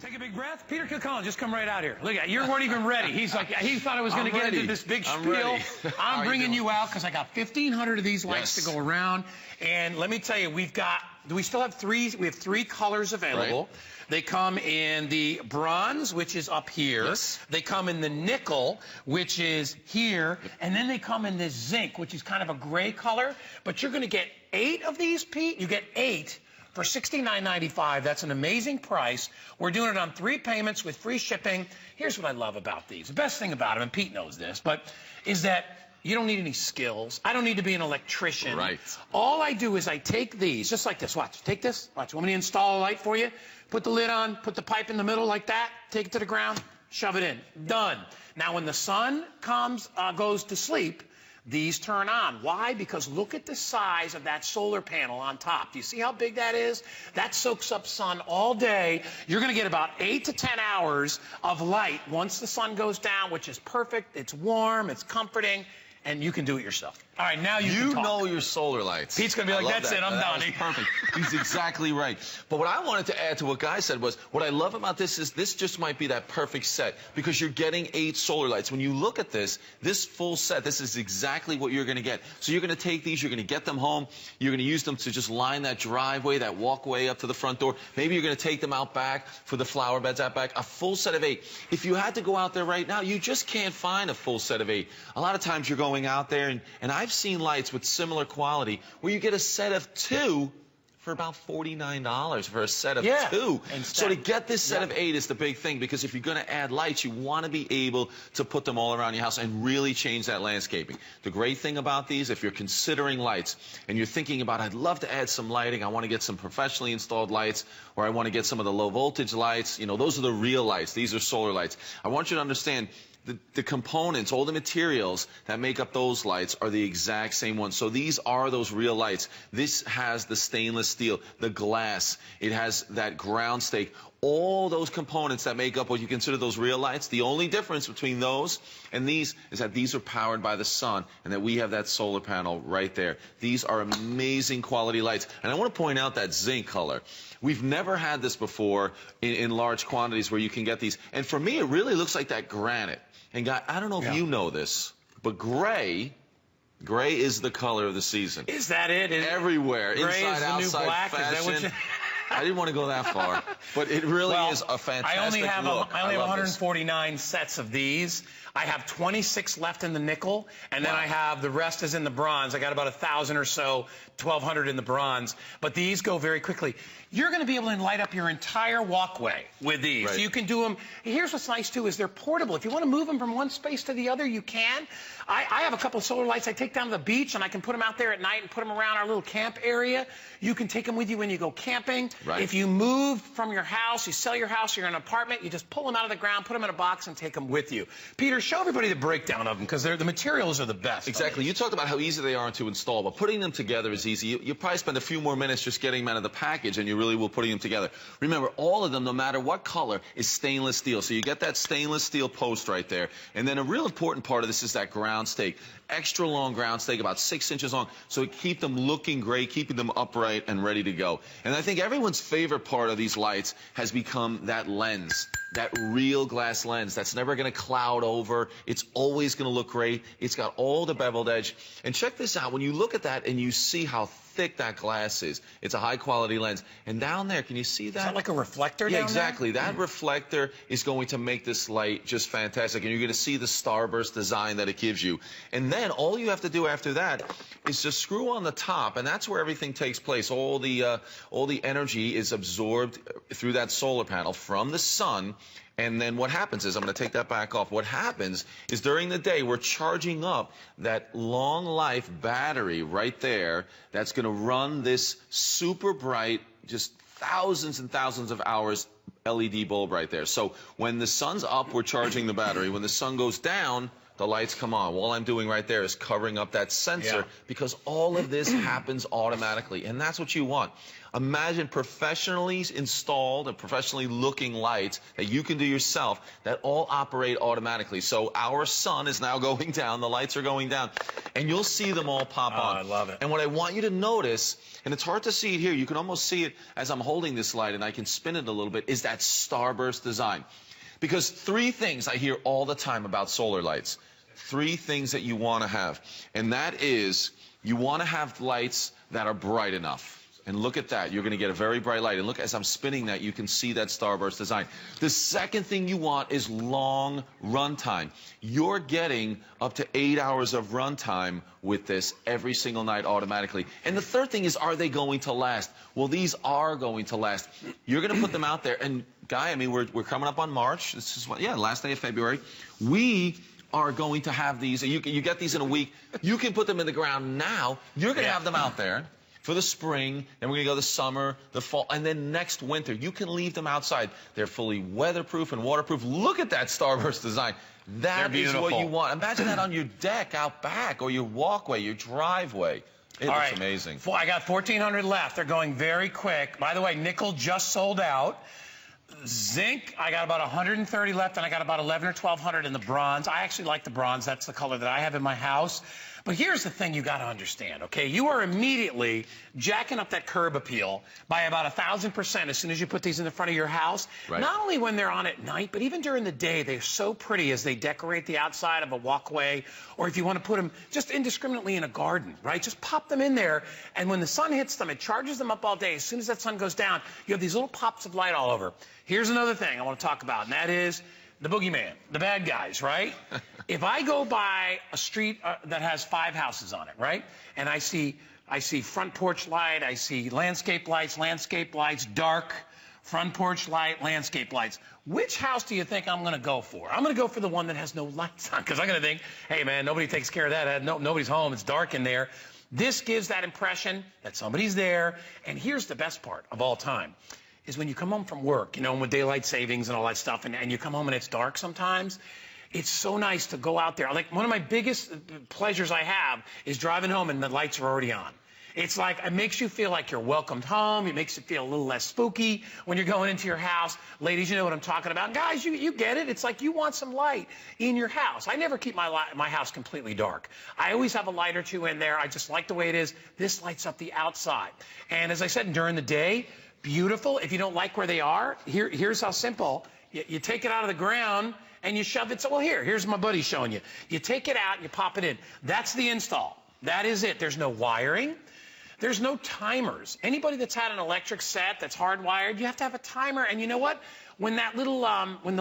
Take a big breath. Peter Kilcullen, just come right out here. Look at you. Weren't even ready. He's like, he thought I was going to get into this big spiel. I'm bringing you out because I got 1,500 of these lights to go around. And let me tell you, we still have three. We have 3 colors available. Right. They come in the bronze, which is up here. Yes. They come in the nickel, which is here. And then they come in this zinc, which is kind of a gray color. But you're going to get 8 of these, Pete. You get 8. For $69.95, that's an amazing price. We're doing it on 3 payments with free shipping. Here's what I love about these. The best thing about them, and Pete knows this, but is that you don't need any skills. I don't need to be an electrician. Right. All I do is I take these, just like this. Watch. Take this. Watch. Want me to install a light for you? Put the lid on, put the pipe in the middle like that, take it to the ground, shove it in. Done. Now, when the sun goes to sleep, these turn on. Why? Because look at the size of that solar panel on top. Do you see how big that is? That soaks up sun all day. You're going to get about 8 to 10 hours of light once the sun goes down, which is perfect. It's warm, it's comforting, and you can do it yourself. All right, now you can talk. know your solar lights. Pete's going to be like, that's it, I'm done. Perfect. He's exactly right. But what I wanted to add to what Guy said was, what I love about this is this just might be that perfect set because you're getting 8 solar lights. When you look at this full set, this is exactly what you're going to get. So you're going to take these, you're going to get them home, you're going to use them to just line that driveway, that walkway up to the front door. Maybe you're going to take them out back for the flower beds out back. A full set of 8. If you had to go out there right now, you just can't find a full set of 8. A lot of times you're going out there, and I've seen lights with similar quality where you get a set of 2 for about $49 for a set of 2. So to get this set of 8 is the big thing, because if you're going to add lights, you want to be able to put them all around your house and really change that landscaping. The great thing about these, if you're considering lights and you're thinking about, I'd love to add some lighting, I want to get some professionally installed lights, or I want to get some of the low voltage lights, you know, those are the real lights. These are solar lights. I want you to understand the components, all the materials that make up those lights are the exact same ones. So these are those real lights. This has the stainless steel, the glass. It has that ground stake. All those components that make up what you consider those real lights, the only difference between those and these is that these are powered by the sun and that we have that solar panel right there. These are amazing quality lights. And I want to point out that zinc color. We've never had this before in large quantities where you can get these. And for me, it really looks like that granite. And Guy, I don't know if you know this, but gray is the color of the season. Is that it? Everywhere, gray inside, is the outside, new black? fashion. Is that what you... I didn't want to go that far, but it really is a fantastic I only have look. I only have 149 sets of these. I have 26 left in the nickel, and then I have the rest is in the bronze. I got about 1,000 or so, 1,200 in the bronze. But these go very quickly. You're going to be able to light up your entire walkway with these. Right. You can do them. Here's what's nice, too, is they're portable. If you want to move them from one space to the other, you can. I have a couple of solar lights I take down to the beach, and I can put them out there at night and put them around our little camp area. You can take them with you when you go camping. Right. If you move from your house, you sell your house, you're in an apartment, you just pull them out of the ground, put them in a box, and take them with you. Peter, show everybody the breakdown of them, because the materials are the best. Exactly. You talked about how easy they are to install, but putting them together is easy. You probably spend a few more minutes just getting them out of the package, and you really will putting them together. Remember, all of them, no matter what color, is stainless steel. So you get that stainless steel post right there. And then a real important part of this is that ground stake. Extra long ground stake, about 6 inches long, so it keep them looking great, keeping them upright and ready to go. And I think everyone's favorite part of these lights has become that lens, that real glass lens that's never going to cloud over. It's always going to look great. It's got all the beveled edge. And check this out. When you look at that and you see how thick that glass is, it's a high-quality lens. And down there, can you see that? Is that like a reflector down there? Yeah, exactly. That reflector is going to make this light just fantastic. And you're going to see the starburst design that it gives you. And then all you have to do after that is just screw on the top, and that's where everything takes place. All the energy is absorbed through that solar panel from the sun. And then what happens is, I'm going to take that back off. What happens is during the day, we're charging up that long life battery right there that's going to run this super bright, just thousands and thousands of hours LED bulb right there. So when the sun's up, we're charging the battery. When the sun goes down, the lights come on. All I'm doing right there is covering up that sensor because all of this happens automatically, and that's what you want. Imagine professionally installed and professionally looking lights that you can do yourself that all operate automatically. So our sun is now going down, the lights are going down, and you'll see them all pop on. I love it. And what I want you to notice, and it's hard to see it here, you can almost see it as I'm holding this light and I can spin it a little bit, is that starburst design. Because 3 things I hear all the time about solar lights. 3 things that you want to have. And that is, you want to have lights that are bright enough. And look at that. You're going to get a very bright light. And look, as I'm spinning that, you can see that starburst design. The second thing you want is long run time. You're getting up to 8 hours of run time with this every single night automatically. And the third thing is, are they going to last? Well, these are going to last. You're going to put them out there. And, Guy, I mean, we're coming up on March. This is what, last day of February. We are going to have these. You get these in a week. You can put them in the ground now. You're going to have them out there for the spring, then we're going to go the summer, the fall, and then next winter. You can leave them outside. They're fully weatherproof and waterproof. Look at that starburst design. That is what you want. Imagine that on your deck out back or your walkway, your driveway. It looks amazing. I got 1,400 left. They're going very quick. By the way, nickel just sold out. Zinc, I got about 130 left, and I got about 1,100 or 1,200 in the bronze. I actually like the bronze. That's the color that I have in my house. But here's the thing you got to understand, okay? You are immediately jacking up that curb appeal by about 1,000% as soon as you put these in the front of your house. Right. Not only when they're on at night, but even during the day, they're so pretty as they decorate the outside of a walkway, or if you want to put them just indiscriminately in a garden, right? Just pop them in there, and when the sun hits them, it charges them up all day. As soon as that sun goes down, you have these little pops of light all over. Here's another thing I want to talk about, and that is the boogeyman, the bad guys, right? If I go by a street that has 5 houses on it, right, and I see front porch light, I see landscape lights, dark, front porch light, landscape lights. Which house do you think I'm going to go for? I'm going to go for the one that has no lights on, because I'm going to think, hey, man, nobody takes care of that. Nobody's home. It's dark in there. This gives that impression that somebody's there. And here's the best part of all time. Is when you come home from work, you know, with daylight savings and all that stuff, and you come home and it's dark sometimes, it's so nice to go out there. Like, one of my biggest pleasures I have is driving home and the lights are already on. It's like, it makes you feel like you're welcomed home. It makes it feel a little less spooky when you're going into your house. Ladies, you know what I'm talking about. Guys, you get it. It's like you want some light in your house. I never keep my house completely dark. I always have a light or two in there. I just like the way it is. This lights up the outside. And as I said, during the day, beautiful. If you don't like where they are, here's how simple. You take it out of the ground and you shove it. So, well, here's my buddy showing you. You take it out and you pop it in. That's the install. That is it. There's no wiring. There's no timers. Anybody that's had an electric set that's hardwired, you have to have a timer. And you know what? When that little, what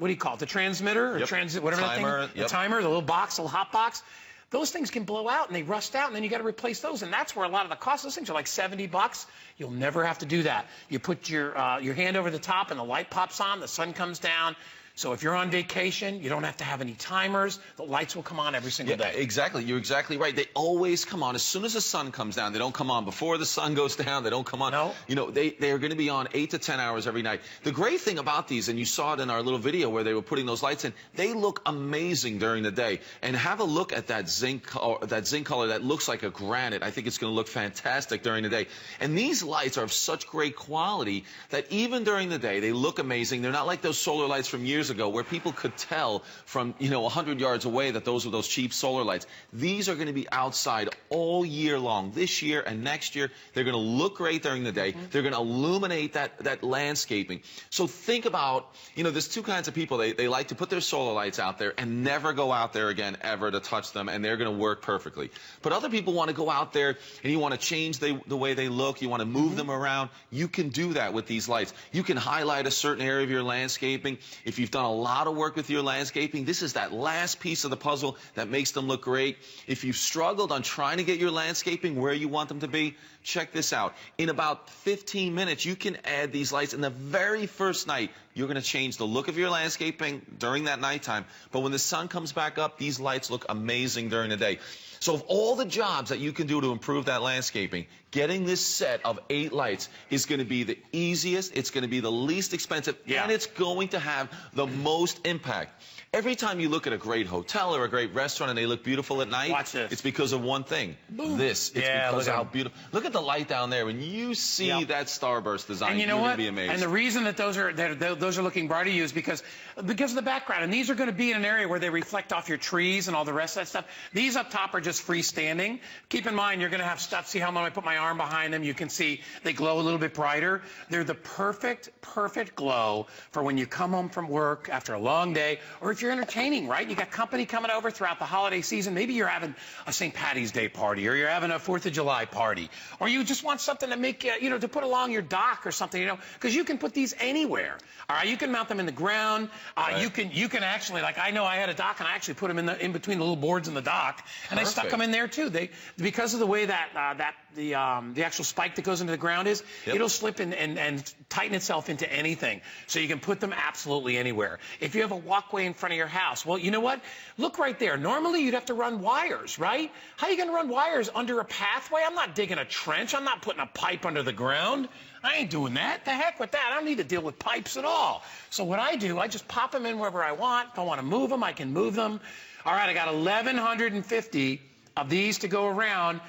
do you call it? The transmitter or whatever timer, that thing? The timer, the little box, the little hot box. Those things can blow out and they rust out, and then you got to replace those, and that's where a lot of the cost. Those things are like $70. You'll never have to do that. You put your hand over the top, and the light pops on. The sun comes down. So if you're on vacation, you don't have to have any timers. The lights will come on every single day. Exactly. You're exactly right. They always come on as soon as the sun comes down. They don't come on before the sun goes down. They don't come on. No. You know, they are going to be on 8 to 10 hours every night. The great thing about these, and you saw it in our little video where they were putting those lights in, they look amazing during the day. And have a look at that zinc color that looks like a granite. I think it's going to look fantastic during the day. And these lights are of such great quality that even during the day, they look amazing. They're not like those solar lights from years ago where people could tell from 100 yards away that those were those cheap solar lights. These are going to be outside all year long. This year and next year, they're going to look great during the day. They're going to illuminate that landscaping. So think about, there's 2 kinds of people. They like to put their solar lights out there and never go out there again ever to touch them, and they're going to work perfectly. But other people want to go out there and you want to change the way they look. You want to move them around. You can do that with these lights. You can highlight a certain area of your landscaping. If you've done a lot of work with your landscaping, this is that last piece of the puzzle that makes them look great. If you've struggled on trying to get your landscaping where you want them to be, check this out. In about 15 minutes, you can add these lights. In the very first night, you're going to change the look of your landscaping during that nighttime. But when the sun comes back up, these lights look amazing during the day. So of all the jobs that you can do to improve that landscaping, getting this set of 8 lights is going to be the easiest, it's going to be the least expensive, and it's going to have the most impact. Every time you look at a great hotel or a great restaurant and they look beautiful at night, watch this. It's because of one thing. Boom. It's because of how beautiful. Look at the light down there. When you see that starburst design, and you know you're what? going to be amazed. And the reason that those are looking brighter to you is because of the background. And these are going to be in an area where they reflect off your trees and all the rest of that stuff. These up top are just freestanding. Keep in mind, you're going to have stuff. See how when I put my arm behind them, you can see they glow a little bit brighter. They're the perfect glow for when you come home from work after a long day, or if you're entertaining, right? You got company coming over throughout the holiday season. Maybe you're having a St. Patty's Day party, or you're having a 4th of July party, or you just want something to make, to put along your dock or something, because you can put these anywhere. All right, you can mount them in the ground. You can actually, like, I know I had a dock and I actually put them in between the little boards in the dock, and I stuck them in there too. Because of the way that the actual spike that goes into the ground is, it'll slip and tighten itself into anything. So you can put them absolutely anywhere. If you have a walkway in front of your house, well, you know what? Look right there. Normally you'd have to run wires, right? How are you going to run wires under a pathway? I'm not digging a trench. I'm not putting a pipe under the ground. I ain't doing that. The heck with that. I don't need to deal with pipes at all. So what I do, I just pop them in wherever I want. If I want to move them, I can move them. All right, I got 1,150 of these to go around.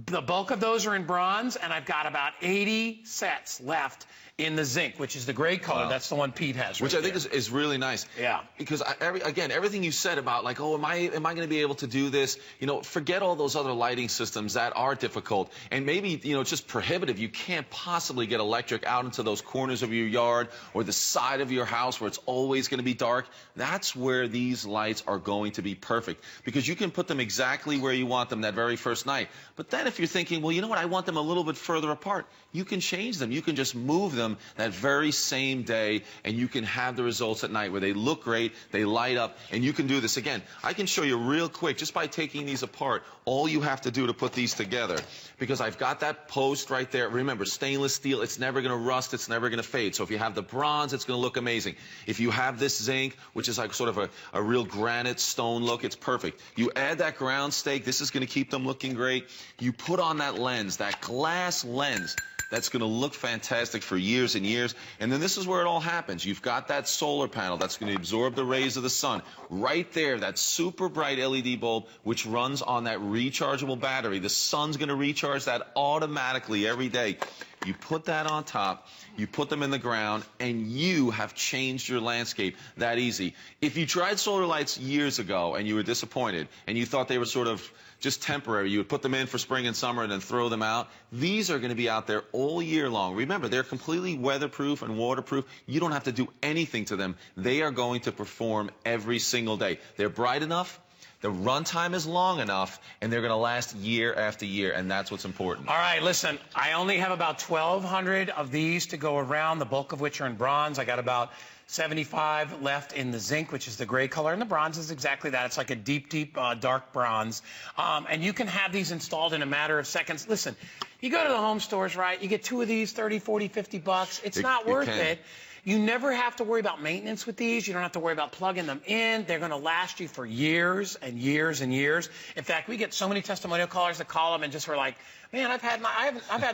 The bulk of those are in bronze, and I've got about 80 sets left in the zinc, which is the gray color. Wow. That's the one Pete has, which I think is really nice. Yeah. Because again, everything you said about, like, oh, am I going to be able to do this? Forget all those other lighting systems that are difficult, and maybe it's just prohibitive. You can't possibly get electric out into those corners of your yard or the side of your house where it's always going to be dark. That's where these lights are going to be perfect, because you can put them exactly where you want them that very first night. But then if you're thinking, well, you know what, I want them a little bit further apart, you can change them. You can just move them that very same day, and you can have the results at night where they look great, they light up, and you can do this. Again, I can show you real quick just by taking these apart, all you have to do to put these together, because I've got that post right there. Remember, stainless steel, it's never going to rust, it's never going to fade. So if you have the bronze, it's going to look amazing. If you have this zinc, which is like sort of a real granite stone look, it's perfect. You add that ground stake, this is going to keep them looking great. You put on that lens, that glass lens, that's going to look fantastic for years and years. And then this is where it all happens. You've got that solar panel that's going to absorb the rays of the sun. Right there, that super bright LED bulb, which runs on that rechargeable battery. The sun's going to recharge that automatically every day. You put that on top, you put them in the ground, and you have changed your landscape that easy. If you tried solar lights years ago and you were disappointed and you thought they were sort of just temporary, you would put them in for spring and summer and then throw them out, these are going to be out there all year long. Remember, they're completely weatherproof and waterproof. You don't have to do anything to them. They are going to perform every single day. They're bright enough, the runtime is long enough, and they're going to last year after year, and that's what's important. All right, listen, I only have about 1,200 of these to go around, the bulk of which are in bronze. I got about 75 left in the zinc, which is the gray color, and the bronze is exactly that. It's like a deep, dark bronze. And you can have these installed in a matter of seconds. Listen, you go to the home stores, right? You get 2 of these, 30, 40, 50 bucks. It's not worth it. You never have to worry about maintenance with these. You don't have to worry about plugging them in. They're going to last you for years and years and years. In fact, we get so many testimonial callers that call them and just were like, man, I've had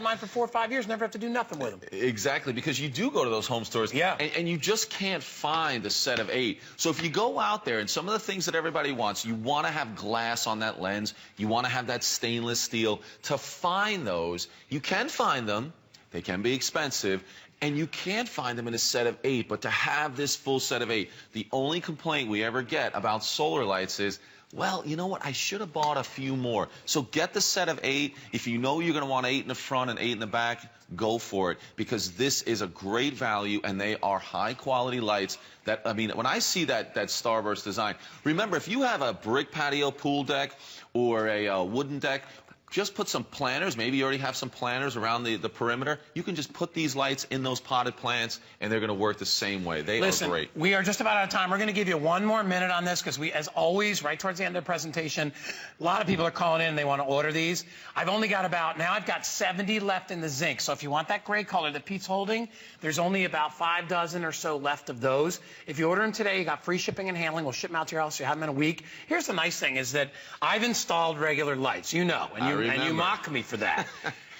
mine for 4 or 5 years, never have to do nothing with them. Exactly, because you do go to those home stores, and you just can't find a set of 8. So if you go out there, and some of the things that everybody wants, you want to have glass on that lens, you want to have that stainless steel. To find those, you can find them. They can be expensive. And you can't find them in a set of 8, but to have this full set of 8, the only complaint we ever get about solar lights is, well, you know what, I should have bought a few more. So get the set of 8. If you know you're going to want 8 in the front and 8 in the back, go for it, because this is a great value, and they are high-quality lights that, I mean, when I see that starburst design, remember, if you have a brick patio pool deck or a wooden deck, just put some planters. Maybe you already have some planters around the perimeter. You can just put these lights in those potted plants, and they're going to work the same way. They are great. We are just about out of time. We're going to give you one more minute on this because we, as always, right towards the end of the presentation, a lot of people are calling in. They want to order these. I've only got I've got 70 left in the zinc. So if you want that gray color that Pete's holding, there's only about 5 dozen or so left of those. If you order them today, you got free shipping and handling. We'll ship them out to your house. You have them in a week. Here's the nice thing is that I've installed regular lights, you know, and you mock me for that.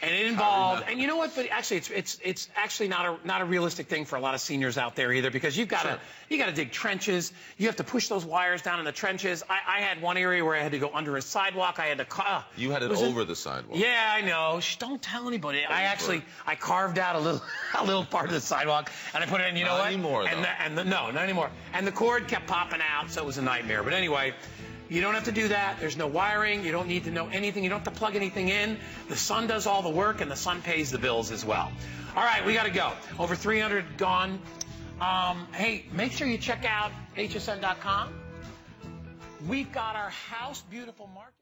And it involved, and you know what? But actually, it's actually not a realistic thing for a lot of seniors out there either, because you've got to dig trenches. You have to push those wires down in the trenches. I had one area where I had to go under a sidewalk. I had to. You had it over the sidewalk. Yeah, I know. Shh, don't tell anybody. I carved out a little part of the sidewalk and I put it in. You know what? Not anymore. No, not anymore. And the cord kept popping out, so it was a nightmare. But anyway. You don't have to do that. There's no wiring. You don't need to know anything. You don't have to plug anything in. The sun does all the work, and the sun pays the bills as well. All right, we got to go. Over 300 gone. Hey, make sure you check out hsn.com. We've got our House Beautiful Market.